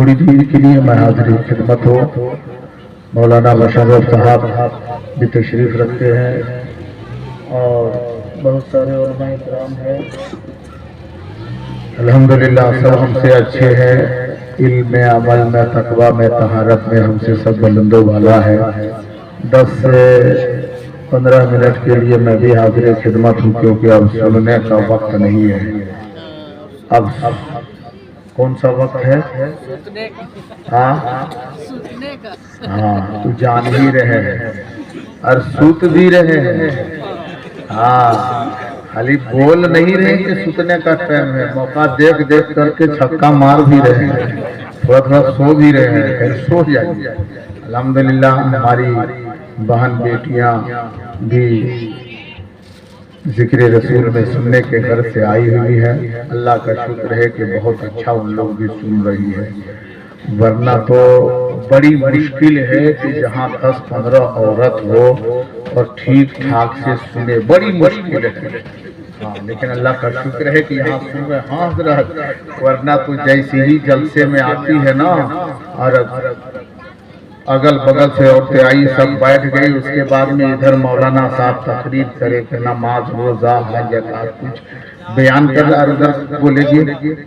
थोड़ी देर के लिए मैं हाजिर खिदमत हो। मौलाना मुशर्रफ साहब भी तशरीफ रखते हैं और बहुत सारे उलमा इकराम हैं। अल्हम्दुलिल्लाह सब हमसे अच्छे हैं, इल्म में, अमल में, तकवा में, तहारत में हमसे सब बुलंदों वाला है। 10 से 15 मिनट के लिए मैं भी हाजिर खिदमत हूँ, क्योंकि अब सुनने का वक्त नहीं है। अब कौन सा वक्त है? हाँ, तो जान ही रहे हैं और सूत भी रहे हैं। हाँ, खाली बोल नहीं रहे कि सूतने का टाइम है, मौका देख देख करके छक्का मार भी रहे हैं, थोड़ा थोड़ा सो भी रहे हैं, फिर सो जाइए। अल्हम्दुलिल्लाह हमारी बहन बेटियां भी जिक्र रसूल में सुनने के घर से आई हुई है। अल्लाह का शुक्र है कि बहुत अच्छा उन लोग भी सुन रही है, वरना तो बड़ी मुश्किल है कि जहाँ 10-15 औरत हो और ठीक ठाक से सुने, बड़ी मुश्किल है। हाँ, लेकिन अल्लाह का शुक्र है कि यहाँ सुन रहे। हाँ हज़रत, वरना तो जैसे ही जलसे में आती है ना, और अगल बगल से औरतें आई, सब बैठ गई, उसके बाद में इधर मौलाना साहब तकरीर करे कि नमाज, रोजा, हज, ज़कात कुछ बयान कर रहा, उधर बोलेगी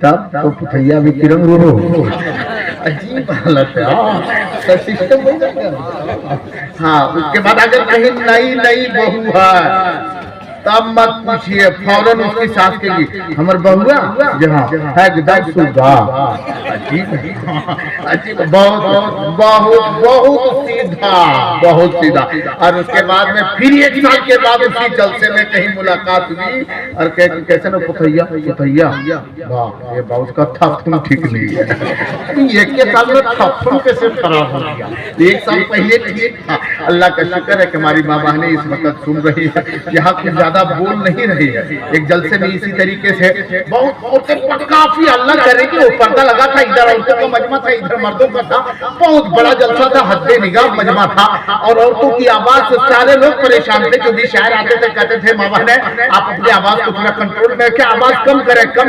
तब तो पुथैया भी किरण रो। अजीब हालत है। हाँ, सिस्टम हो जाएगा। हाँ, उसके बाद अगर कहीं नई बहू है तब मत पूछिए, फौरन उसकी सास के लिए हमर बहुआ जहाँ है एकदम सुगा। अजीब अजीब, बहुत सीधा। और उसके बाद में फिर 1 साल के बाद उसी जलसे में कहीं मुलाकात हुई और कैसे ना पुथैया, वाह ये बाउस का थप्पड़ ठीक नहीं है। 1 साल में थप्पड़ कैसे खराब हो गया? 1 साल पहले ठीक था। अल्लाह का शुक्र है कि हमारी माँ बहनें इस वक्त सुन रही है। यहाँ कुछ ज्यादा बोल नहीं रही है। एक जलसे में इसी तरीके से बहुत काफी अल्लाह करे कि वो पर्दा लगा था, इधर औरतों का मजमा था, इधर मर्दों का था, बहुत बड़ा जलसा था, हद्दे निगाह मजमा था। और औरतों की आवाज से सारे लोग परेशान थे। जो भी शायर आते थे कहते थे माँ बहने आप अपनी आवाज को थोड़ा कंट्रोल में रखें, आवाज कम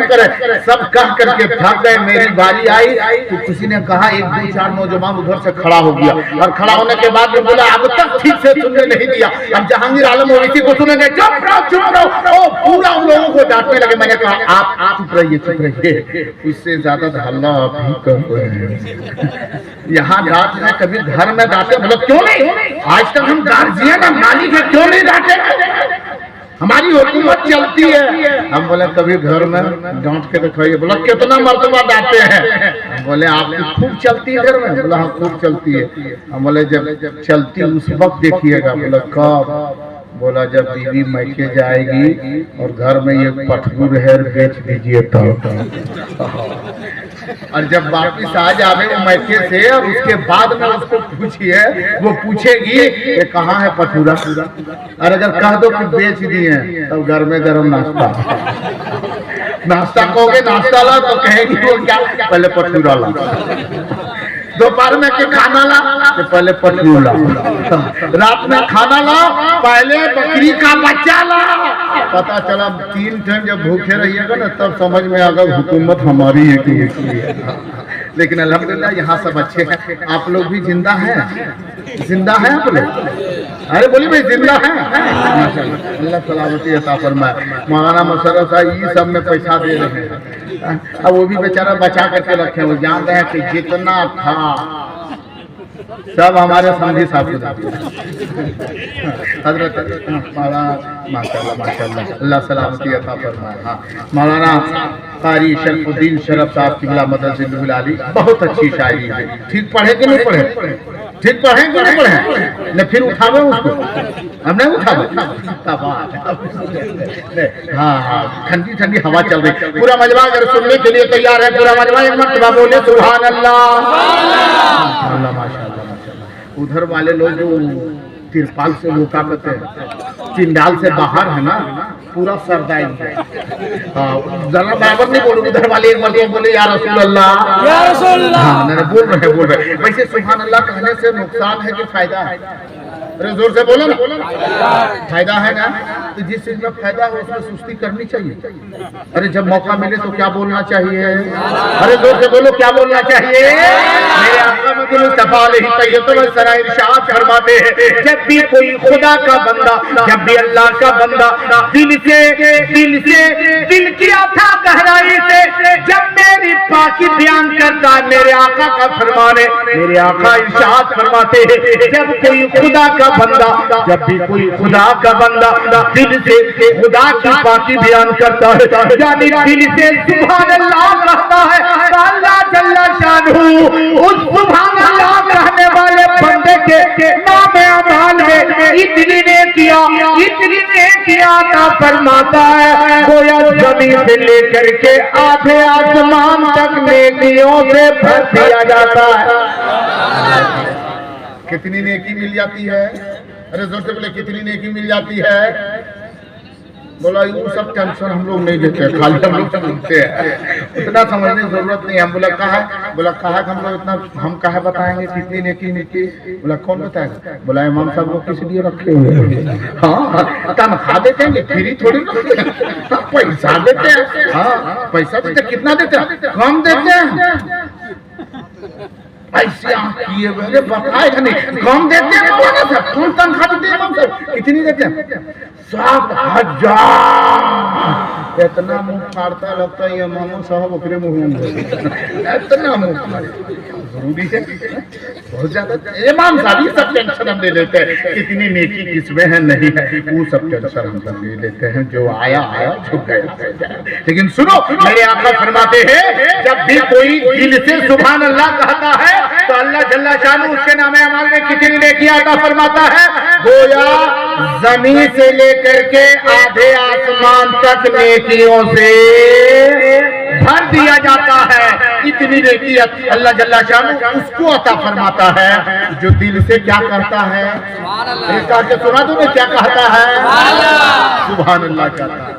करे। सब कह करके भाग गए। मेरी बारी आई तो किसी ने कहा, 1-2-4 नौजवान उधर से खड़ा हो गया और खड़ा होने के बाद में बोला अब तक ठीक से सुनने नहीं दिया, अब जहांगीर आलम ओवैसी को सुनेंगे, चुप रहो। पूरा उन लोगों को डांटने लगे। मैंने कहा आप चुप रहिए, इससे ज्यादा हल्ला आप ही कर रहे हैं। यहाँ डांट है, कभी घर में डांटे, मतलब क्यों नहीं? आज तक हम गार्जियन हम मालिक है, क्यों नहीं डांटे? हमारी हुकूमत चलती है। हम बोले कभी घर में डांट के दिखाइए। बोला कितना मर्तबा डांटे हैं? हम बोले आपकी खूब चलती है घर में? बोला हाँ खूब चलती है। हम बोले जब चलती उस वक्त देखिएगा। बोला कब? बोला जब बीवी मैके जाएगी और घर में ये पठगुर है बेच दीजिए तब। और जब वापिस आ जावे वो मैके से और उसके बाद में उसको पूछिए, वो पूछेगी ये कहाँ है पठूरा। और अगर कह दो कि बेच दिए तब घर में गरम नाश्ता कहोगे नाश्ता ला तो कहेगी वो क्या, पहले पठूरा ला। दोपहर में के खाना ला तो पहले पठरू ला। रात में खाना ला पहले बकरी का बच्चा ला। पता चला 3 टाइम जब भूखे रहिएगा ना तब समझ में आएगा हुकूमत हमारी है कि। लेकिन अल्हम्दुलिल्लाह यहाँ सब अच्छे हैं। आप लोग भी जिंदा हैं आप लोग? अरे बोलिए भाई जिंदा है। माशाअल्लाह, अल्लाह सलामती अता फरमाए। मौलाना मुशर्रफ साहब ये सब में पैसा दे रहे हैं, अब वो भी बेचारा बचा करके रखे। वो जान रहे हैं कि जितना था सब हमारे समझी साहब हजरत माशाअल्लाह अल्लाह सलामती अता फरमाए। हाँ, मौलाना कारी शरफुद्दीन शरफ साहब किबला मदद जिंदुल आली, बहुत अच्छी शायरी है। ठीक पढ़े कि नहीं पढ़े? ठीक पढ़े कि नहीं पढ़े? न फिर उठावे उसको, हम नहीं उठावे। हाँ, ठंडी हवा चल रही। पूरा मजमा अगर सुनने के लिए तैयार है, पूरा मजमा एक मर्तबा बोले सुभान अल्लाह। माशाअल्लाह। उधर वाले लोग जो तिरपाल से लुका करते हैं, चिंडाल से बाहर है ना, पूरा सरदाई है। जरा बराबर नहीं बोलो। उधर वाले एक मर्तबा बोले या रसूल अल्लाह, या रसूल अल्लाह। हाँ, बोल रहे। वैसे सुभान अल्लाह कहने से नुकसान है कि फायदा है? अरे जोर से बोलो ना, फायदा है ना। तो जिस चीज में फायदा हो उसमें सुस्ती करनी चाहिए। अरे जब मौका मिले तो क्या बोलना चाहिए? अरे जोर से बोलो, क्या बोलना चाहिए? मेरे आका मुस्तफा अलैहि तैयब सराय इरशाद फरमाते हैं, जब भी कोई खुदा का बंदा, जब भी अल्लाह का बंदा दिल की अथाह गहराई से जब मेरी पाकी बयान करता है, मेरे आका का फरमान है, मेरे आका इरशाद फरमाते हैं, जब कोई खुदा का बंदा, जब भी कोई खुदा का बंदा दिल से खुदा की पाकी बयान करता है, यानी दिल से सुभान अल्लाह कहता है, तो अल्लाह जल्ला शानहू उस सुभान अल्लाह कहने वाले बंदे के नाम अमाल में इतनी नेकियां अता फरमाता है, गोया जमीन से लेकर के आधे आसमान तक नेकियों से भर दिया जाता है। कितनी नेकी मिल जाती है? अरे जोर से बोले, कितनी नेकी मिल जाती है? बोला ये सब टेंशन हम लोग नहीं लेते, खाली हम लोग सुनते हैं, इतना समझने की जरूरत नहीं है। हम बोला कहा कि हम लोग इतना हम कहा बताएंगे कितनी नेकी। बोला कौन बताएगा? बोला इमाम साहब लोग किस लिए रखे हुए हैं? हाँ, तनख्वाह देते हैं, फ्री थोड़ी पैसा देते हैं। हाँ, पैसा देते, कितना देते हैं? कम देते हैं। ऐसे किए हुए बताएगा नहीं, कम देते हैं। कौन तनख्वाह देते हैं? कितनी देते हैं? 7,000। इतना मुंह फाड़ता लगता है इमाम साहब ओकरे मुंह में इतना मुंह जरूरी है बहुत ज्यादा। इमाम साहब ये सब टेंशन हम ले लेते हैं, कितनी नेकी किसमें है नहीं है, वो सब टेंशन हम सब ले लेते हैं, जो आया छुप गया। लेकिन सुनो, मेरे आका फरमाते हैं, जब भी कोई दिल से सुभान अल्लाह कहता है तो अल्लाह जल्ला शानहू उसके नामे अमाल में कितनी नेकियां अता फरमाता है, गोया जमीन से लेकर के आधे आसमान तक नेकियों से भर दिया जाता है। इतनी नेकी अल्लाह जल्ला शानहू उसको अता फरमाता है जो दिल से क्या करता है? सुना तुमने क्या कहता है? सुभान अल्लाह कहता है।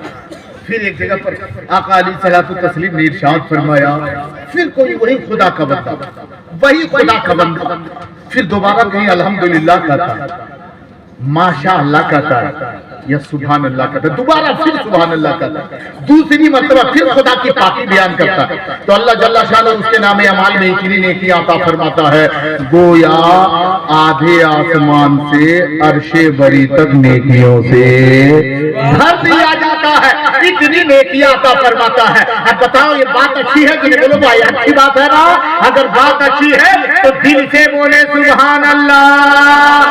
फिर एक जगह पर आका अलैहिस्सलातु तस्लीम ने इरशाद फरमाया, फिर कोई वही खुदा का बंदा, वही खुदा का बंदा फिर दोबारा कहीं अल्हम्दुलिल्लाह कहता, माशा अल्लाह कहता है, या सुभान अल्लाह कहता है, दोबारा फिर सुभान अल्लाह कहता है, दूसरी मर्तबा फिर खुदा की पाकी बयान करता है, तो अल्लाह जल्ला शानहू उसके नामे अमाल में इतनी नेकी अता फरमाता है, गोया आधे आसमान से अर्शे बरी तक नेकियों से भर दिया जाता है। इतनी नेकी अता फरमाता है। अब बताओ ये बात अच्छी है कि नहीं? बोलो भाई अच्छी बात है ना? अगर बात अच्छी है तो दिल से बोले सुभान अल्लाह।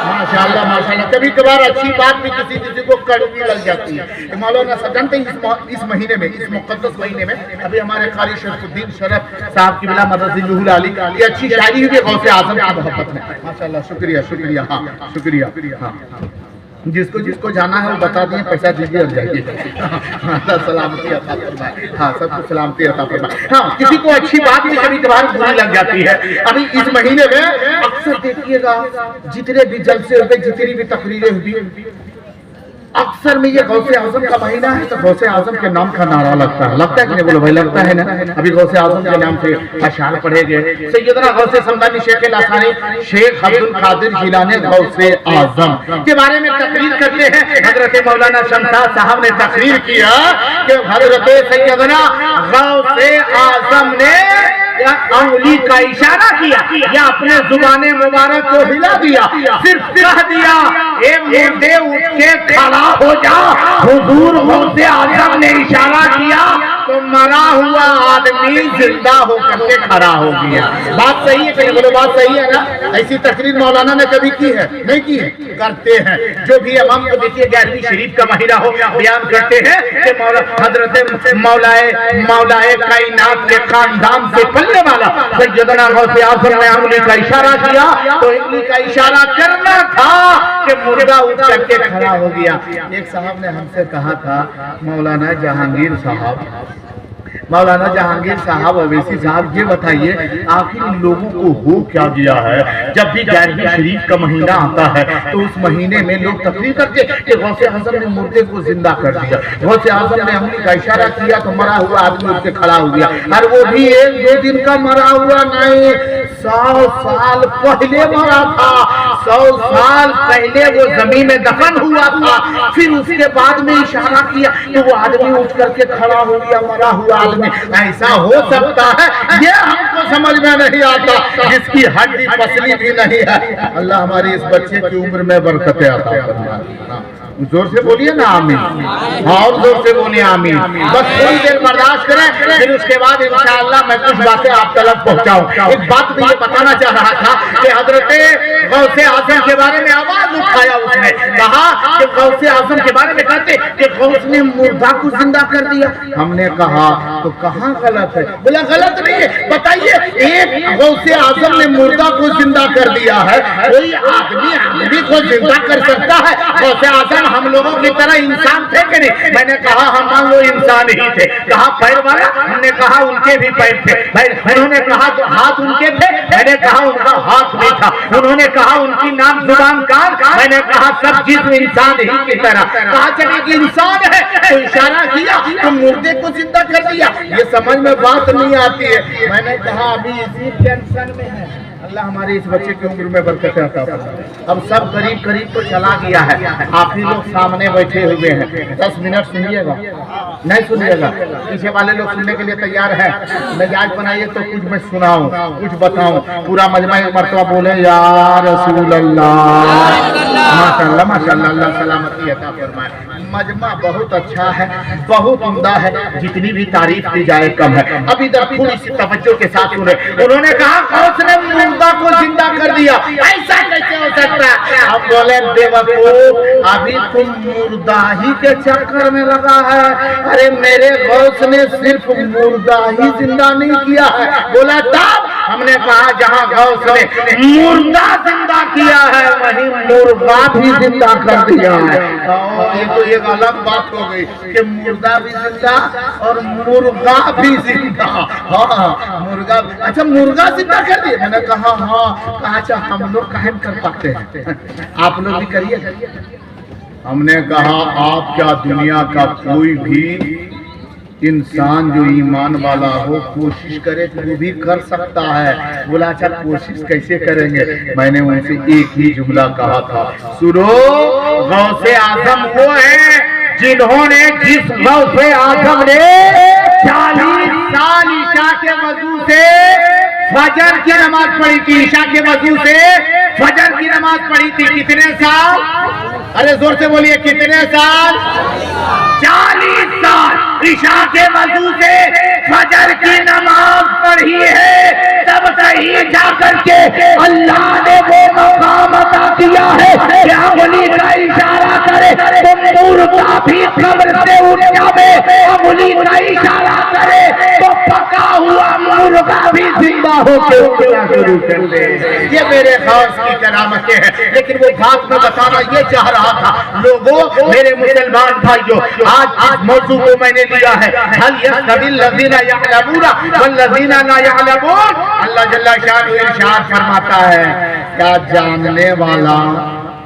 माशाअल्लाह माशाअल्लाह। कभी कभार अच्छी बात भी किसी को कड़वी लग जाती है। मौलाना साहब जानते हैं इस महीने में, इस मुक़द्दस महीने में अभी हमारे कारी शरफुद्दीन शरफ साहब की बिला मदरसे जुहुल आली की अच्छी शायरी हुई है गौसे आज़म की मोहब्बत में। माशाअल्लाह, शुक्रिया। हाँ शुक्रिया। हाँ, जिसको जाना है वो बता दिए, पैसा दीजिए और जाइए। सलामती अता फरमाए। हाँ, सबको सलामती अता फरमाए। हाँ, किसी को अच्छी बात भी कभी कभार बुरी लग जाती है। अभी इस महीने में अक्सर देखिएगा जितने भी जलसे हुए, जितनी भी तकरीरें हुई, अक्सर में ये गौसे आजम का महीना है तो गौसे आजम के नाम का नारा लगता है कि नहीं? बोलो भाई, लगता है ना? अभी गौसे आजम के नाम से अशार पढ़े गए। सैयदना गौसे समदानी शेख लासानी शेख अब्दुल कादिर जिलानी गौसे आजम के बारे में तकरीर करते हैं। हजरत मौलाना शमशाद साहब ने तकरीर किया कि हजरत सैयदना गौसे आजम ने अंगुली का इशारा किया या अपने जुबाने मुबारक को हिला दिया, सिर्फ कह दिया ए मुर्दे उठ के खड़ा हो जा। हुजूर गौसे आजम ने इशारा किया तो मरा हुआ आदमी जिंदा होकर के खड़ा हो गया। बात सही है कि बोलो? बात सही है ना? ऐसी तकरीर मौलाना ने कभी की है? नहीं की है? करते हैं। जो भी इमाम को देखिए 11वीं शरीफ का महीना हो, बयान करते हैं कि हजरत मौलाए कायनात के खानदान से पलने वाला सैयदना गौसे आजम ने अंगुली का इशारा किया तो अंगुली का इशारा करना था कि मुर्दा उठ करके खड़ा हो गया। एक साहब ने हमसे कहा था, मौलाना जहांगीर साहब अवैसी साहब, ये बताइए आखिर इन लोगों को हो क्या गया है? जब भी 11वीं शरीफ का महीना आता है तो उस महीने में लोग तकरीर करते कि गौसे आजम ने मुर्दे को जिंदा कर दिया, गौसे आजम ने अंगुली का इशारा किया तो मरा हुआ आदमी उठ के खड़ा हो गया। और वो भी 1-2 दिन का मरा हुआ नहीं, 100 साल पहले मरा था, 100 साल पहले वो जमीन में दफन हुआ था। फिर उसके बाद में इशारा किया तो वो आदमी उठ करके खड़ा हो गया, मरा हुआ आदमी। ऐसा हो सकता है? ये हमको समझ में नहीं आता, जिसकी हड्डी पसली भी नहीं है। अल्लाह हमारी इस बच्चे की उम्र में बरकतें अता फरमाए। जोर से बोलिए ना आमीन। हाँ, और जोर से बोलिए आमीन। बस थोड़ी देर बर्दाश्त करें, फिर उसके बाद इंशाअल्लाह मैं कुछ बातें आप तक पहुंचाऊं। एक बात तो ये बताना चाह रहा था कि हजरत गौसे आजम के बारे में आवाज उठाया, उसने कहा कि गौसे आजम के बारे में कहते कि गौस ने मुर्दा को जिंदा कर दिया। हमने कहा तो कहाँ गलत है? बोला गलत नहीं है, बताइए एक गौसे आजम ने मुर्दा को जिंदा कर दिया है, कोई आदमी को जिंदा कर सकता है? गौसे आजम हम लोगों की तरह इंसान थे कि नहीं? मैंने कहा हम मान लो इंसान ही थे। कहा पैर वाला? हमने कहा उनके भी पैर थे। उन्होंने कहा तो हाथ उनके थे? मैंने कहा उनका हाथ भी था। उन्होंने कहा उनकी नाम जुबान कान? मैंने कहा सब जिस्म इंसान ही की तरह। कहा चलिए कि इंसान है तो इशारा किया तो मुर्दे को जिंदा कर दिया। ये समझ में बात नहीं आती है। मैंने कहा अभी इसी टेंशन में है। अल्लाह हमारे इस बच्चे की उम्र में बरकत अता फरमाए। अब सब करीब करीब तो चला गया है, आप ही लोग सामने बैठे हुए हैं। 10 मिनट सुनिएगा, नहीं सुनिएगा? पीछे वाले लोग सुनने के लिए तैयार है? मिजाज बनाइए तो कुछ मैं सुनाऊं, कुछ बताऊं। पूरा मजमा एक मरतबा बोले या रसूल अल्लाह। माशाअल्लाह माशाअल्लाह, अल्लाह सलामती अता फरमाए। मजमा बहुत अच्छा है, बहुत उम्दा है, जितनी भी तारीफ की जाए कम है। अब इधर थोड़ी सी तवज्जो के साथ सुने। उन्होंने कहा कौन ने मुर्दा को जिंदा कर दिया, ऐसा कैसे हो सकता है? अब बोले बेवकूफ, अभी तुम मुर्दा ही के चक्कर में लगा है। अरे मेरे गौस ने सिर्फ मुर्दा ही जिंदा नहीं किया है। बोला तब? हमने कहा जहाँ गौस ने मुर्दा जिंदा किया है वहीं मुर्गा भी जिंदा कर दिया है। ये तो एक अलग बात हो गई कि मुर्दा भी जिंदा और मुर्गा भी जिंदा। हाँ मुर्गा, अच्छा मुर्गा जिंदा कर दिया? मैंने कहा हाँ। कहा अच्छा हम लोग काहे कर पाते हैं, आप लोग भी करिए। हमने कहा आप क्या दुनिया का कोई भी इंसान जो ईमान वाला हो कोशिश करे तो वो भी कर सकता है। बोला अच्छा कोशिश कैसे करेंगे? मैंने उनसे एक ही जुमला कहा था, सुनो गौसे आजम वो है जिन्होंने जिस गौसे आजम ने 40 साल ईशा के वजू से फजर की नमाज पढ़ी थी, ईशा के वजू से फजर की नमाज पढ़ी थी। कितने साल? अरे जोर से बोलिए कितने साल? 40 साल ईशा के वजू से फजर की नमाज पढ़ी है। तब कहीं जाकर के अल्लाह ने वो मकाम अता किया है कि अंगुली का इशारा करे तो मुर्दा भी कब्र से उठ जावे, अंगुली का इशारा करे तो पका हुआ मुर्गा भी जिंदा होकर उठना शुरू कर दे। ये मेरे खास की करामतें हैं। लेकिन वो बात में बताना ये चाह रहा था, लोगों मेरे मुसलमान भाइयों, आज इस मौजू को मैंने लिया है, हल यस्तविल लज़ीना यअलमून वल्लज़ीना ला यअलमून। अल्लाह जल्ला शानु इरशाद फरमाता है, क्या जानने वाला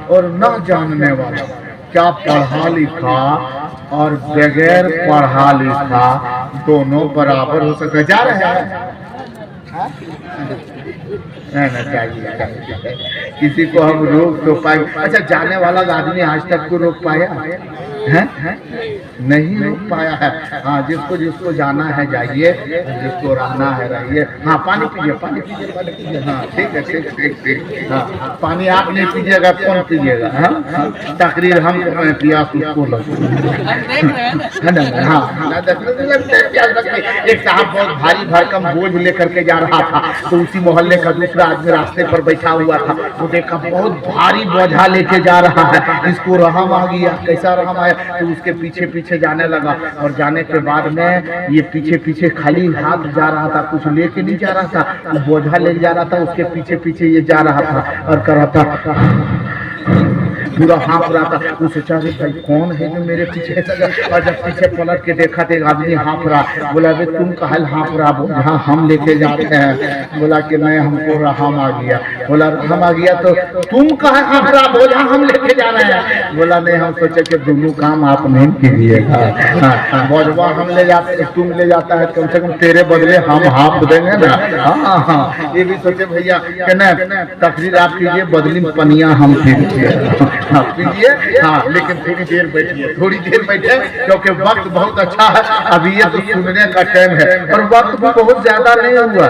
और न जानने वाला, क्या पढ़ा लिखा और बगैर पढ़ा लिखा दोनों बराबर हो सकते? जा रहे हैं चाहिए किसी को हम रोक तो पाए? अच्छा जाने वाला आदमी आज तक को रोक पाया है? नहीं रोक पाया है। हाँ जिसको जिसको जाना है जाइए, जिसको रहना है रहिए। हाँ पानी पीजिए, पानी पीजिए, पानी पीजिए। हाँ ठीक है, ठीक ठीक ठीक। हाँ पानी आप नहीं पीजिएगा कौन पीजिएगा? हाँ तकरीर हम प्यास उसको एक साहब बहुत भारी भरकम बोझ लेकर के जा रहा था, तो उसी मोहल्ले का दूसरा आदमी रास्ते पर बैठा हुआ था। वो देखा बहुत भारी बोझा लेके जा रहा है, इसको रहम आ गया। कैसा रहम आया? तो उसके पीछे पीछे जाने लगा, और जाने के बाद में ये पीछे पीछे खाली हाथ जा रहा था, कुछ लेके नहीं जा रहा था, वो बोझा ले जा रहा था, उसके पीछे पीछे ये जा रहा था और कर रहा था पूरा हाँफ रहा था। वो सोचा रे भाई कौन है जो मेरे पीछे लगा, और जब पीछे पलट के देखा तो एक आदमी हाँफ रहा। बोला बे तुम कहाँ हाँफ रहा? जहाँ हम लेके जाते हैं। बोला कि मैं हमको रहम आ गया। बोला रहम आ गया तो तुम कहाँ हाँफ रहा? बोला हम लेके जा रहे हैं। बोला नहीं, हम सोचे कि दोनों काम आप नहीं कीजिएगा। बोझवा हम ले जाते, तुम ले जाता है, कम से कम तेरे बदले हम हाँफ देंगे ना। हाँ हाँ, ये भी सोचे भैया कि ना तकरीर आप कीजिए, बदली में पनिया हम पीजिए। हाँ पीजिए, हाँ लेकिन थोड़ी देर बैठिए, थोड़ी देर बैठे, क्योंकि वक्त बहुत अच्छा है। अभी ये तो सुनने का टाइम है और वक्त भी बहुत ज्यादा नहीं हुआ,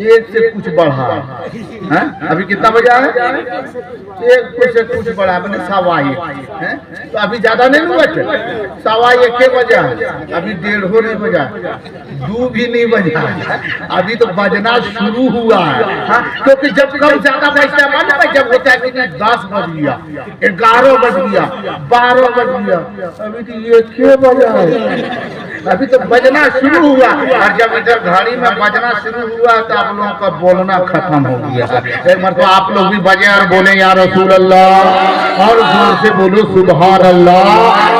एक से कुछ बढ़ा है। अभी कितना बजा है? एक से कुछ बढ़ा, मैंने 1:15 तो अभी ज्यादा नहीं हुआ थे। 1:15 बजा, अभी 1:30 नहीं बजा, 2 भी नहीं बजा, अभी तो बजना शुरू हुआ है। क्योंकि जब कम ज्यादा बजता है, मान जब होता है कि 10 बज गया, 11 बज गया, 12 बज गया, अभी तो 1 बजा है, अभी तो बजना शुरू हुआ। और जब इधर घड़ी में बजना शुरू हुआ तो आप लोगों का बोलना खत्म हो गया। एक मरतबा आप लोग भी बजे और बोले या रसूल अल्लाह, और जोर से बोलो सुभान अल्लाह।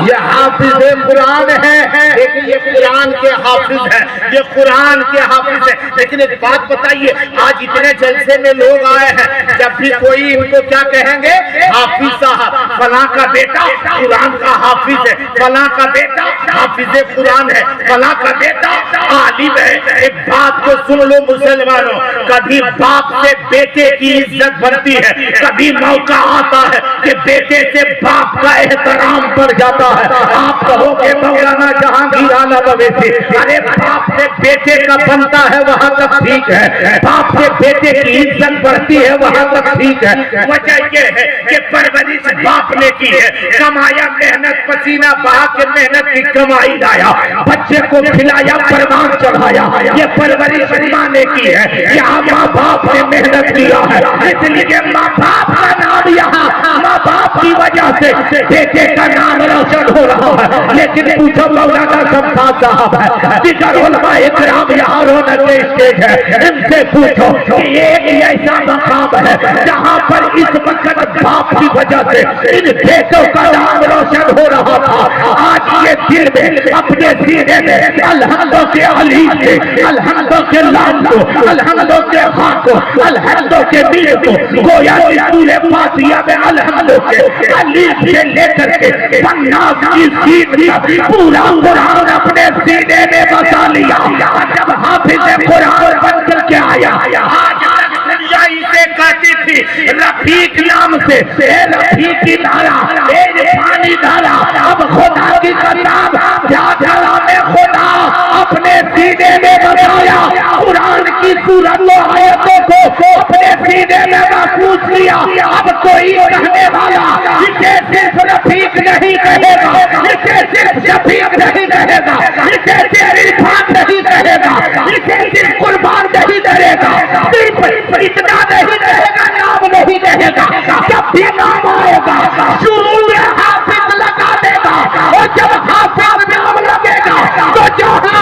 ये हाफिज कुरान है, लेकिन ये कुरान के हाफिज है, ये कुरान के हाफिज है। लेकिन एक बात बताइए, आज इतने जलसे में लोग आए हैं, जब भी कोई इनको क्या कहेंगे? हाफिज साहब, फलां का बेटा कुरान का हाफिज है, फलां का बेटा हाफिज कुरान है, फलां का बेटा आलिम है। एक बात को सुन लो मुसलमानों, कभी बाप से बेटे की इज्जत बढ़ती है, कभी मौका आता है कि बेटे से बाप का एहतराम बढ़ जाता है। आप कहोगे मौलाना जहांगीर आला मवेशी, अरे बाप से बेटे का बनता है वहां तक ठीक है, बाप से बेटे की इज्जत बढ़ती है वहां तक ठीक है। वजह यह है कि परवरिश बाप ने की है, कमाया, मेहनत पसीना बहा के मेहनत की कमाई लाया, बच्चे को खिलाया, परवान चढ़ाया, ये परवरिश माँ ने की है। यहाँ माँ बाप ने मेहनत किया है, इसलिए माँ बाप का नाम यहाँ माँ बाप की वजह से बेटे का नाम रोशन हो रहा है। लेकिन पूछो मौलाना शमशाद साहब है, दिगर उलमा इकराम यहाँ रोने के स्टेज है, इनसे पूछो कि एक ऐसा मकाम है जहाँ पर इस वक्त बाप की वजह से इन बेटों का नाम रोशन हो रहा था। आज ये दिल में अपने सीने में अलहम्दो के अली से, अलहम्दो के लाल को, अलहम्दो के हाँ को, अलहम्दो के मीर को, गोया पूरे फातिहा में अलहम्दो के अली से लेकर के पन्नास की सीट तक पूरा कुरान अपने सीने में बसा लिया। जब हाफिज कुरान बन करके आया, आज तक दुनिया इसे कहती थी रफीक नाम से, रफीकी धारा, पानी धारा, अब खुदा की किताब झाझरा में खुदा अपने सीने में बसाया, कुरान की सूरतों आयतों को अपने सीने में महफूज किया। अब कोई कहने वाला इसे सिर्फ रफीक नहीं कहेगा, इसे सिर्फ शफीक नहीं कहेगा, इसे सिर्फ इरफान नहीं कहेगा, इसे सिर्फ कुर्बान नहीं करेगा, सिर्फ इतना नहीं कहेगा, नाम नहीं कहेगा। जब भी नाम आएगा शुरू में हाफिज लगा देगा, और जब हाफिज नाम लगेगा तो जहाँ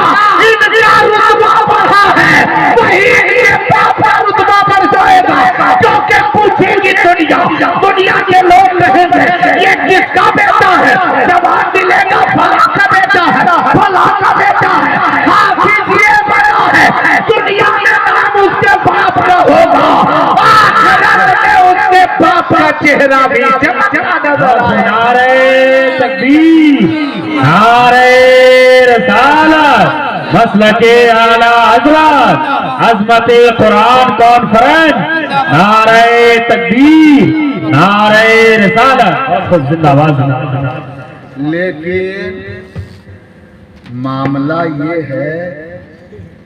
इनका रुतबा बढ़ा है वही ये पापा रुतबा बढ़ जाएगा। क्योंकि पूछेगी दुनिया के लोग कहेंगे ये किसका बेटा है? जवाब मिलेगा फला का बेटा है, फला का बेटा है। हाफिज ये बड़ा है, दुनिया में नाम उसके बाप का होगा, आखिरत में उसके बाप का चेहरा भी चमचमा नजर आएगा। नारे तकबीर, नारे रसालत, मसलके आला हज़रत, अज़मते कुरान कॉन्फ्रेंस, नारे तकबीर, नारे रसालत, खूब जिंदाबाद। लेकिन मामला ये है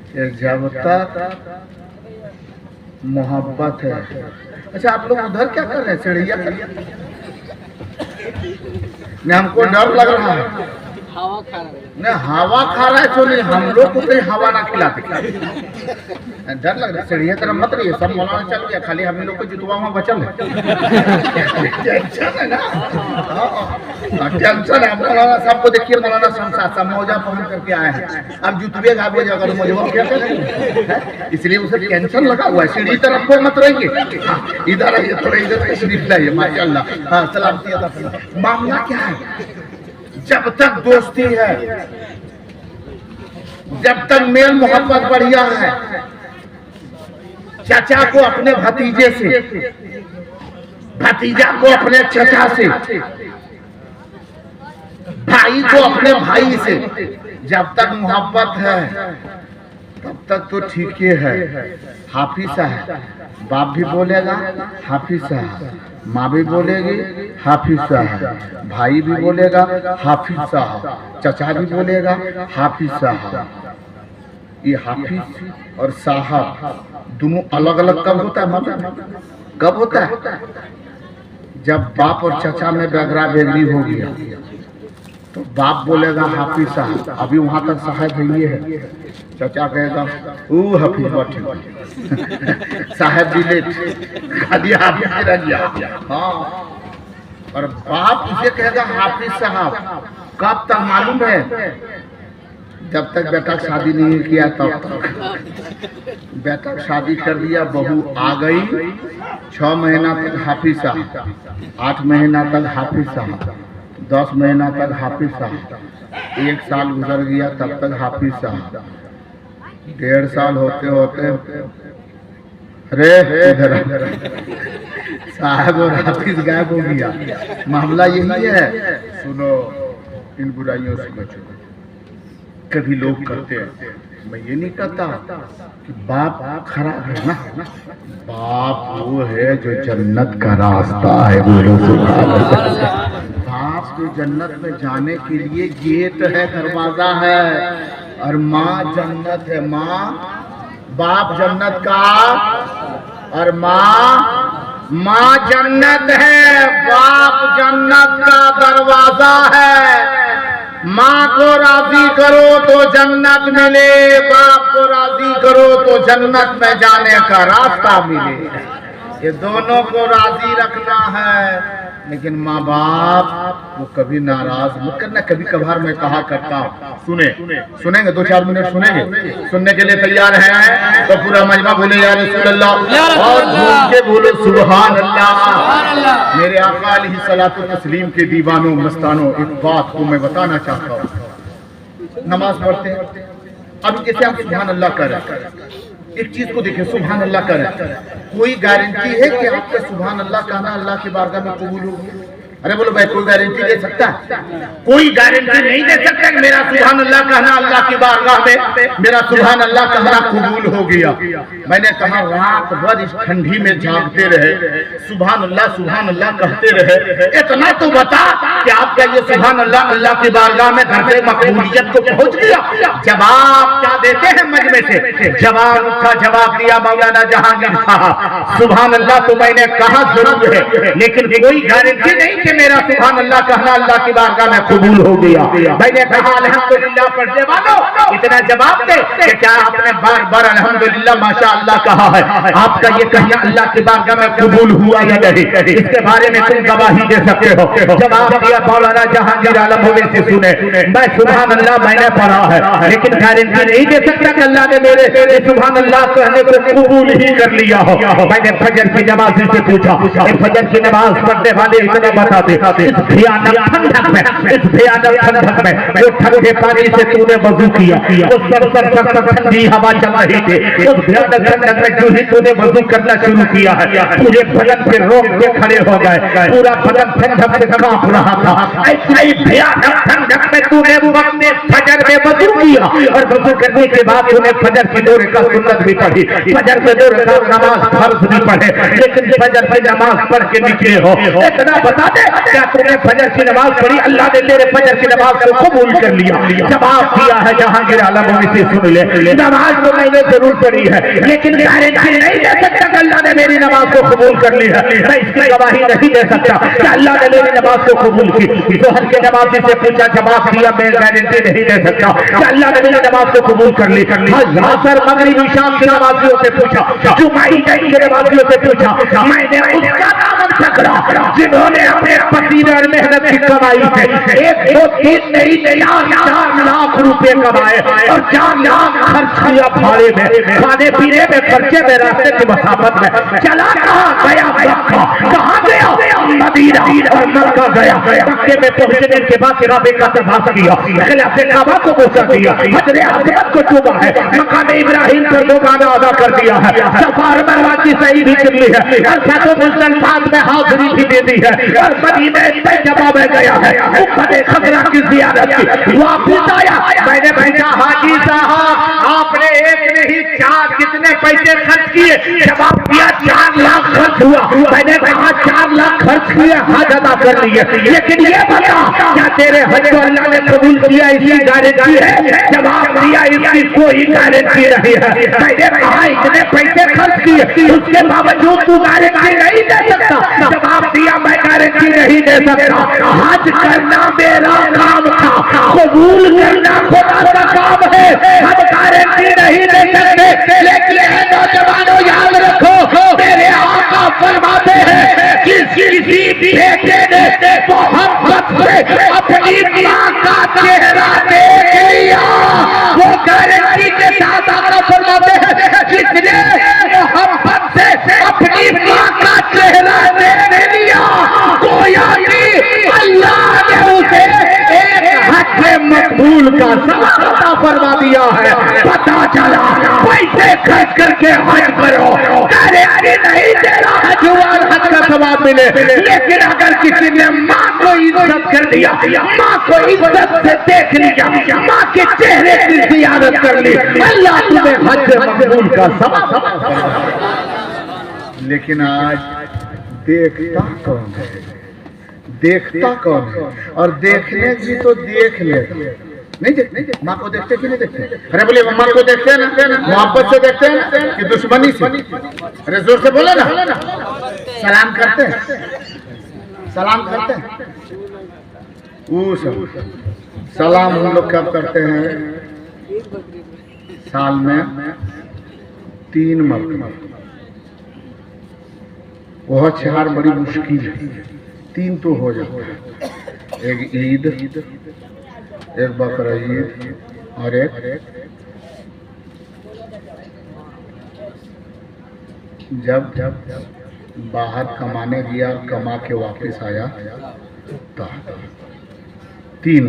कि जब तक मोहब्बत है। अच्छा आप लोग उधर क्या कर रहे हैं? चिड़िया कर, हमको डर लग रहा है। नहीं हवा खा रहा है तो नहीं, हम लोग को कहीं हवा ना खिलाते। डर लग रहा है, सीढ़ी तरफ मत रहिए, सब मौलाना चल गया, खाली हम लोग को जुतवा में बचल है। टेंशन है ना, टेंशन है। मौलाना सबको देखिए, मौलाना शमशाद सब मौजा पहन करके आए हैं, अब जुतवे घाबे अगर मौजवा क्या करेंगे, इसलिए उसे टेंशन लगा हुआ है। सीढ़ी तरफ को मत रहिए, इधर आइए, थोड़ा इधर तशरीफ लाइए, माशाअल्लाह। हाँ सलामती अदा फरमाइए। मामला क्या है, जब तक दोस्ती है, जब तक मेल मोहब्बत बढ़िया है, चाचा को अपने भतीजे से, भतीजा को अपने चाचा से, भाई को अपने भाई से, जब तक मोहब्बत है तब तक तो ठीक ही है। हाफिज साहब, बाप भी बोलेगा हाफिज साहब, माँ भी बोलेगी हाफिज साहब, भाई भी बोलेगा हाफिज साहब, चचा भी बोलेगा हाफिज साहब। ये हाफिज और साहब दोनों अलग अलग कब होता है, मतलब कब होता है, जब बाप और चचा में बैगरा बैगरी हो गया तो बाप बोलेगा हाफिज साहब, अभी वहां तक साहब है, चचा कहेगा ओ हाफिज ठीक साहब भी लेट खाली हाफिज रह गया। हाँ, और बाप उसे कहेगा हाफिज साहब कब तक, मालूम है, जब तक बेटा शादी नहीं किया तब तक। बेटा शादी कर दिया, बहू आ गई, 6 महीना तक हाफिज साहब, 8 महीना तक हाफिज साहब, 10 महीना तक हाफिज साहब, 1 साल गुजर गया तब तक हाफिज साहब, 1.5 साल होते होते अरे इधर साहब और हाफिज गायब हो गया। मामला यही है। सुनो, इन बुराइयों से बचो। कभी लोग करते हैं, मैं ये नहीं कहता कि बाप खराब है ना, बाप वो है जो जन्नत का रास्ता है, बोलो सुभान अल्लाह। बाप जो जन्नत में जाने के लिए गेट है, दरवाजा है, और माँ जन्नत है। माँ, बाप जन्नत का और माँ जन्नत है, बाप जन्नत का दरवाजा है। माँ को राजी करो तो जन्नत मिले, बाप को राजी करो तो जन्नत में जाने का रास्ता मिले। ये दोनों को राजी रखना है। लेकिन माँ बाप वो कभी नाराज मत करना। कभी कभार मैं कहा करता हूँ, सुनेंगे 2-4 मिनट सुनेंगे, सुनने के लिए तैयार हैं तो पूरा मजमा बोले या रसूल अल्लाह, और घूम के बोलो सुभान अल्लाह। मेरे आका अलैहिस्सलातु तस्लीम के दीवानों मस्तानों, एक बात को मैं बताना चाहता हूँ। नमाज पढ़ते हैं, अभी जैसे आप सुभान अल्लाह करें, एक चीज को देखिए, सुभान अल्लाह करें, कोई गारंटी है कि आपका सुभान अल्लाह कहना अल्लाह की बारगाह में कबूल होगी? अरे बोलो भाई, कोई गारंटी दे सकता है? कोई गारंटी नहीं दे सकता कि मेरा सुभान अल्लाह कहना अल्लाह की बारगाह में, मेरा सुभान अल्लाह कहना कबूल हो गया। मैंने कहा रात भर इस ठंडी में जागते रहे, सुभान अल्लाह कहते रहे, इतना तो बता कि आपका ये सुभान अल्लाह अल्लाह की बारगाह में दर्जे मकबूलियत को पहुंच गया। जवाब क्या देते हैं मजमे से? जवाब उठा, जवाब दिया मौलाना जहांगीर साहब, सुभान अल्लाह तो मैंने कहा जरूर है, लेकिन कोई गारंटी नहीं कि मेरा सुभान अल्लाह कहना अल्लाह की बारगाह में कबूल हो गया। मैंने कहा अल्हम्दुलिल्लाह पढ़ने वालों, इतना जवाब दे कि क्या आपने बार बार अल्हम्दुलिल्लाह माशाअल्लाह कहा है, आपका ये कहना अल्लाह की बारगाह में कबूल हुआ या नहीं? इसके बारे में तुम गवाही दे सकते हो। जवाब दिया मौलाना जहांगीर आलम होने से सुने, मैं सुभान अल्लाह मैंने पढ़ा है, लेकिन गारंटी नहीं दे सकता कि अल्लाह ने मेरे सुभान अल्लाह कहने को कबूल ही कर लिया हो। मैंने फजर की नमाज से पूछा, फजर की नमाज पढ़ने वाले इतना बता दे, इस भयानक ठंडक में जो ठंडे पानी से तूने वजू किया, उस ठंडी हवा चल रही थी, उस भयानक ठंडक में जो ही तूने वजू करना शुरू किया है, पूरे बदन पे रोक के खड़े हो गए, पूरा बदन ठंडक से कांप रहा था। ऐसी भयानक ठंडक में तूने अपने फजर में वजू किया, और वजू करने के बाद तूने फजर की 2 रकात सुन्नत भी पढ़ी, फजर में 2 रकात नमाज फर्ज भी पढ़े, लेकिन फजर की नमाज पढ़ के निकले हो। इतना बता दे, क्या तूने फजर की नमाज पढ़ी, अल्लाह ने तेरे फजर की नमाज को कबूल قبول کر لیا. جواب دیا ہے جہانگیر عالم سے سن لے, نماز تو میں نے ضرور پڑھی ہے لیکن گارنٹی نہیں دے سکتا کہ اللہ نے میری نماز کو قبول کر لی ہے. میں اس کی گواہی نہیں دے سکتا کہ اللہ نے میری نماز کو قبول کی. ظہر کے نمازی سے پوچھا, جواب دیا میں گارنٹی نہیں دے سکتا کہ اللہ نے میری نماز کو قبول کر لی. عصر مغرب شام کے نمازیوں سے پوچھا, جمعہ عید کے نمازیوں سے پوچھا, میں نے اس کا دامن پکڑا جنہوں نے اپنے پسینے اور محنت کی کمائی سے 1 2 3 نہیں 4 لاکھ روپے کمائے اور 4 لاکھ خرچ کیا بھاڑے میں, کھانے پینے میں, خرچے میں, راستے کی مسافت میں. چلا کہاں گیا مکہ, کہاں گیا مدینہ اور مکہ گیا. مکے میں پہنچنے کے بعد کعبے کا طواف کیا, خلاف کعبہ کو بوسہ دیا, حجر اسود کو چوما ہے, مقام ابراہیم پر دوبارہ ادا کر دیا ہے, صفا اور مروہ کی صحیح بھی کر لی ہے, عرفات و مزدلفہ میں حاضری بھی دے دی ہے, اور مدینہ طیبہ میں گیا ہے, احد خضرا کی زیارت کی, واپس آیا. میں نے پوچھا, حاجی صاحب آپ نے 1 نہیں 4 کتنے پیسے خرچ کیے؟ جواب دیا 4 لاکھ خرچ ہوا. میں نے کہا 4 لاکھ خرچ کیے, حج ادا کر لیے, لیکن یہ بتا کیا تیرے حج کو اللہ نے قبول کیا اس کی گارنٹی ہے؟ جواب دیا اس کی کوئی گارنٹی نہیں ہے. میں نے کہا اتنے پیسے خرچ کیے اس کے باوجود تو گارنٹی نہیں دے سکتا؟ جواب دیا میں گارنٹی نہیں دے سکتا. حج کرنا میرا کام تھا, قبول کرنا خدا کا کام ہے. ہم گارنٹی نہیں دے سکتے, لیکن نوجوانوں یاد رکھو میرے آقا فرماتے ہیں کسی بیٹے نے محبت سے اپنی ماں کا چہرہ دیکھ لیا, وہ گارنٹی کے ساتھ آقا فرماتے ہیں جس نے محبت سے اپنی ماں کا چہرہ دیکھ لیا گویا کہ اللہ نے اسے ایک حج مقبول کا ثواب عطا فرما دیا ہے. پتا چلا پیسے خرچ کر کے حج کرو, گارنٹی نہیں تیرا حج اور حج کا ثواب ملے, لیکن اگر کسی نے ماں کو عزت کر دیا, ماں کو عزت سے دیکھ لیا, ماں کے چہرے کی زیارت کر لی, اللہ تمہیں حج مقبول کا ثواب عطا. لیکن آج دیکھتا کون ہے, دیکھتا کون ہے, اور دیکھنے کی تو دیکھ لے, نہیں دیکھتے ماں کو دیکھتے کہ نہیں دیکھتے؟ ارے بولے ماں کو دیکھتے ہیں نا, محبت سے دیکھتے ہیں کہ دشمنی سے؟ ارے زور سے بولے نا, سلام کرتے ہیں, سلام کرتے ہیں. وہ سلام ہم لوگ کب کرتے ہیں؟ سال میں 3 مرتبہ. وہ 4 بڑی مشکل ہے, 3 تو ہو جاتا ہے. ایک عید, ایک بقرعید اور ایک جب باہر کمانے گیا, کما کے واپس آیا تو 3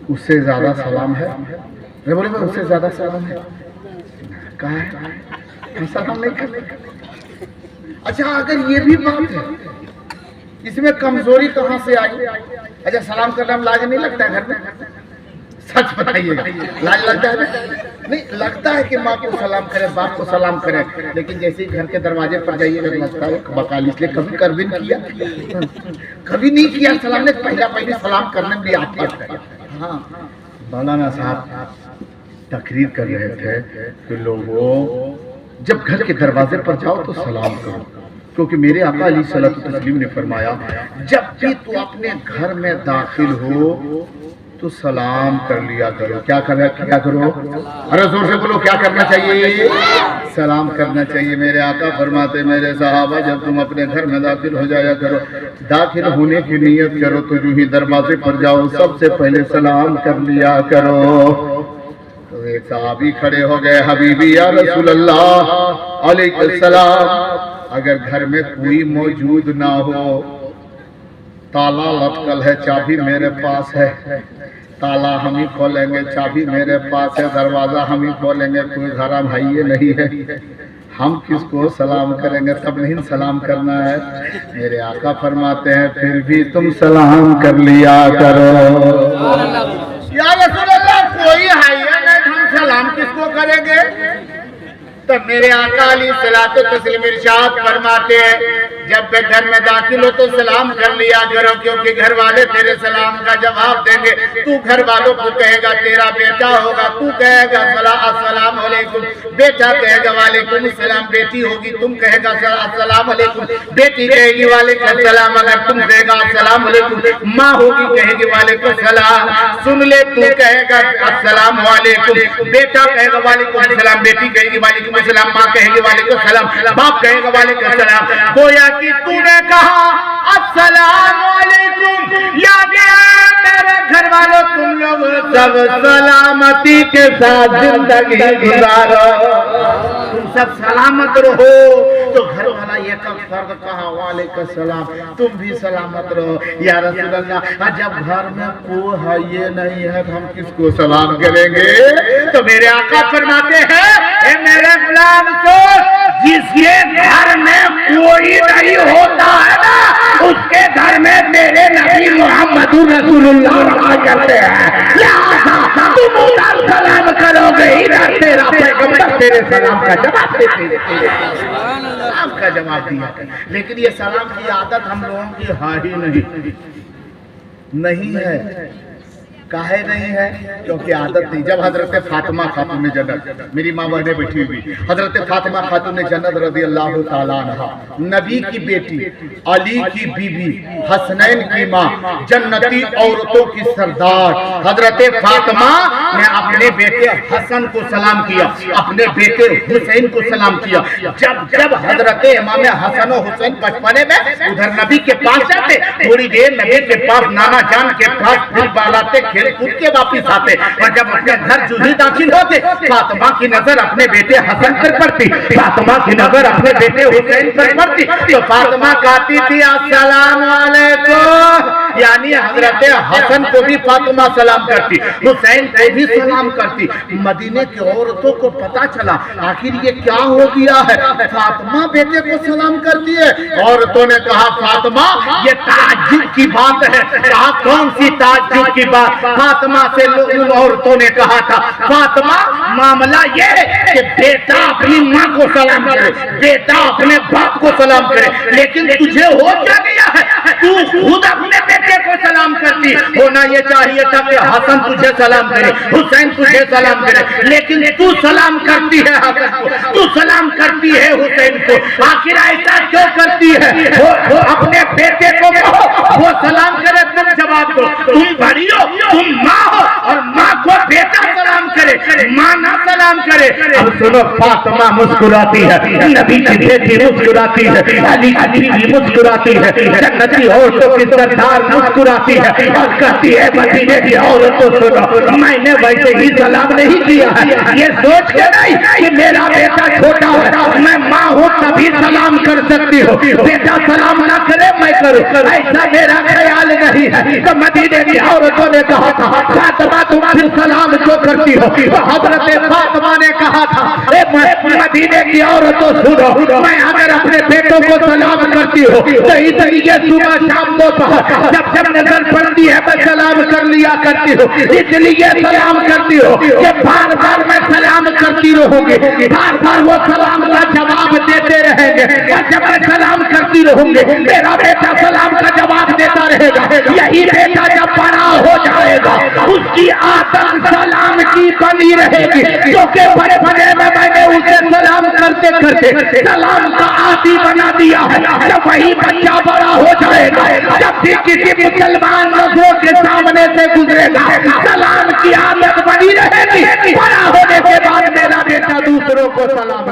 اس سے زیادہ سلام ہے؟ میں بولے اس سے زیادہ سلام ہے کہاں ہے؟ سلام نہیں کرتے. اچھا اگر یہ بھی بات ہے, اس میں کمزوری کہاں سے آئی؟ اچھا سلام کرنا لاج نہیں لگتا ہے گھر میں؟ سچ بتائیے گا, لاج لگتا ہے؟ نہیں لگتا ہے کہ ماں کو سلام کرے, باپ کو سلام کرے, لیکن جیسے ہی گھر کے دروازے پر جائیے گا لگتا ہے بقال اس لیے کبھی کر بھی نہیں کیا, کبھی نہیں کیا سلام نے. پہلے سلام کرنے بھی آتی ہے. ہاں مولانا صاحب تقریر کر رہے تھے کہ لوگوں جب گھر کے دروازے پر جاؤ تو سلام کرو, کیونکہ میرے آقا علیہ الصلوۃ والتسلیم نے فرمایا جب بھی تو اپنے گھر میں داخل ہو تو سلام کر لیا کرو. کیا کرو؟ ارے زور سے بولو, کیا کرنا چاہیے؟ سلام کرنا چاہیے. میرے آقا فرماتے میرے صحابہ جب تم اپنے گھر میں داخل ہو جایا کرو, داخل ہونے کی نیت کرو تو جو ہی دروازے پر جاؤ سب سے پہلے سلام کر لیا کرو. تو ایک صحابی کھڑے ہو گئے, حبیبی یا رسول اللہ علیہ السلام, اگر گھر میں کوئی موجود نہ ہو, تالا لٹکل ہے, چابی میرے پاس ہے, تالا ہم ہی کھولیں گے, چابی میرے پاس ہے, دروازہ ہم ہی کھولیں گے, کوئی گھر بھائی نہیں ہے, ہم کس کو سلام کریں گے؟ تب نہیں سلام کرنا ہے. میرے آقا فرماتے ہیں پھر بھی تم سلام کر لیا کرو. یا رسول اللہ کوئی ہے نہیں, ہم سلام کس کو کریں گے؟ تب میرے آقا علیہ الصلوۃ والتسلیم ارشاد فرماتے ہیں جب بھی گھر میں داخل ہو تو سلام کر لیا کرو، کیونکہ گھر والے تیرے سلام کا جواب دیں گے۔ تو گھر والوں کو کہے گا تیرا بیٹا ہوگا، تو کہے گا السلام علیکم، بیٹا کہے گا وعلیکم السلام، بیٹی ہوگی تم کہے گا السلام علیکم، بیٹی کہے گی وعلیکم السلام، اگر تم کہے گا السلام علیکم، ماں ہوگی کہے گی وعلیکم السلام۔ سن لے، تو کہے گا السلام علیکم، بیٹا کہے گا وعلیکم السلام، بیٹی کہے گی وعلیکم السلام، ماں کہے گی وعلیکم السلام، باپ کہے گا وعلیکم السلام۔ گویا کہ تو نے کہا السلام علیکم، یعنی میرے گھر والوں تم لوگ سب سلامتی کے ساتھ زندگی گزارو، تم سب سلامت رہو۔ تو گھر والا یہ فرد کہا وعلیکم السلام، تم بھی سلامت رہو۔ یا رسول اللہ، جب گھر میں کوئی ہے یہ نہیں ہے تو ہم کس کو سلام کریں گے؟ تو میرے آقا فرماتے ہیں اے میرے غلام کو، جس کے گھر میں کوئی نہیں ہوتا ہے نا، اس کے گھر میں میرے نبی محمد رسول اللہ رہا کرتے ہیں، لہذا تم ادھر سلام کرو گے، ادھر تیرا پیغمبر تیرے سلام کا جواب دیتے ہیں، سلام کا جواب دیا۔ لیکن یہ سلام کی عادت ہم لوگوں کی ہی نہیں ہے۔ کاہے نہیں ہے؟ کیونکہ عادت نہیں۔ جب حضرت فاطمہ خاتون جنت، میری ماں بہنیں بیٹھی ہوئی، حضرت فاطمہ خاتون جنت رضی اللہ تعالیٰ عنہ، نبی کی بیٹی، علی کی بیوی، حسنین کی ماں، جنتی عورتوں کی سردار، حضرت فاطمہ نے اپنے بیٹے حسن کو سلام کیا، اپنے بیٹے حسین کو سلام کیا۔ جب حضرت امام حسن و حسین بچپنے میں ادھر نبی کے پاس جاتے، تھوڑی دیر نبی کے پاس نانا جان کے پاس پھر بالاتے کھیل کود کے واپس آتے، اور جب اپنے گھر جو ہی داخل ہوتے، فاطمہ کی نظر اپنے بیٹے حسن پر پڑتی، فاطمہ کی نظر اپنے بیٹے حسین پر پڑتی، تو فاطمہ کہتی تھی السلام علیکم، یعنی حضرت حسن کو بھی فاطمہ سلام کرتی، حسین کو بھی سلام کرتی۔ مدینے کی عورتوں کو پتا چلا آخر یہ کیا ہو گیا ہے، فاطمہ بیٹے کو سلام کرتی ہے۔ عورتوں نے کہا فاطمہ یہ تعجب کی بات ہے۔ کہا کون سی تعجب کی بات؟ فاطمہ سے ان عورتوں نے کہا تھا فاطمہ معاملہ یہ ہے کہ بیٹا اپنی ماں کو سلام کرے، بیٹا اپنے باپ کو سلام کرے، لیکن تجھے ہو کیا گیا ہے؟ تو خود اپنے بیٹے کو سلام کرتی، ہونا یہ چاہیے تھا کہ حسن تجھے سلام کرے، حسین تجھے سلام کرے، لیکن تو سلام کرتی ہے حسن کو، تو سلام کرتی ہے حسین کو، آخر ایسا کیوں کرتی ہے؟ وہ اپنے بیٹے کو کہو وہ سلام کرے، تم جواب دو۔ تم بڑی ہو، تم ماں ہو، اور ماں کو بیٹا سلام کرے، ماں نہ سلام کرے۔ اب سنو، فاطمہ مسکراتی ہے، نبی کی بیٹی مسکراتی ہے، علی کی بیوی مسکراتی ہے، جنتی عورتوں کی سردار مسکراتی ہے، اور کہتی ہے مدینے کی عورتوں سنو، میں نے ویسے ہی سلام نہیں کیا ہے، یہ سوچ کے نہیں کہ میرا بیٹا چھوٹا ہو، میں ماں ہوں تبھی سلام کر سکتی ہوں، بیٹا سلام نہ کرے میں کروں، ایسا میرا خیال نہیں ہے۔ تو مدینے کی عورتوں نے کہا تھا فاطمہ تم پھر سلام کیوں کرتی ہو؟ تو حضرت فاطمہ نے کہا تھا اے مدینے کی عورتوں سنو، میں اگر اپنے بیٹوں کو سلام کرتی ہوں تو اس لیے صبح شام دوپہر جب نظر پڑتی ہے میں سلام کر لیا کرتی ہوں، اس لیے سلام کرتی ہوں کہ بار بار میں سلام کرتی رہوں گی، بار بار وہ سلام کا جواب دیتے رہیں گے، اور جب میں سلام کرتی رہوں گی میرا بیٹا سلام کا جواب دیتا رہے گا، یہی بیٹا جب بڑا ہو جائے گا اس کی عادت سلام کی بنی رہے گی، کیونکہ بڑے بڑے میں نے اسے سلام کرتے کرتے سلام کا عادی بنا دیا ہے۔ جب وہی بچہ بڑا ہو جائے گا، جب بھی کسی مسلمان نظروں کے سامنے سے گزرے گا سلام کی عادت بنی رہے گی، بڑا ہونے کے بعد میرا بیٹا دوسروں کو سلام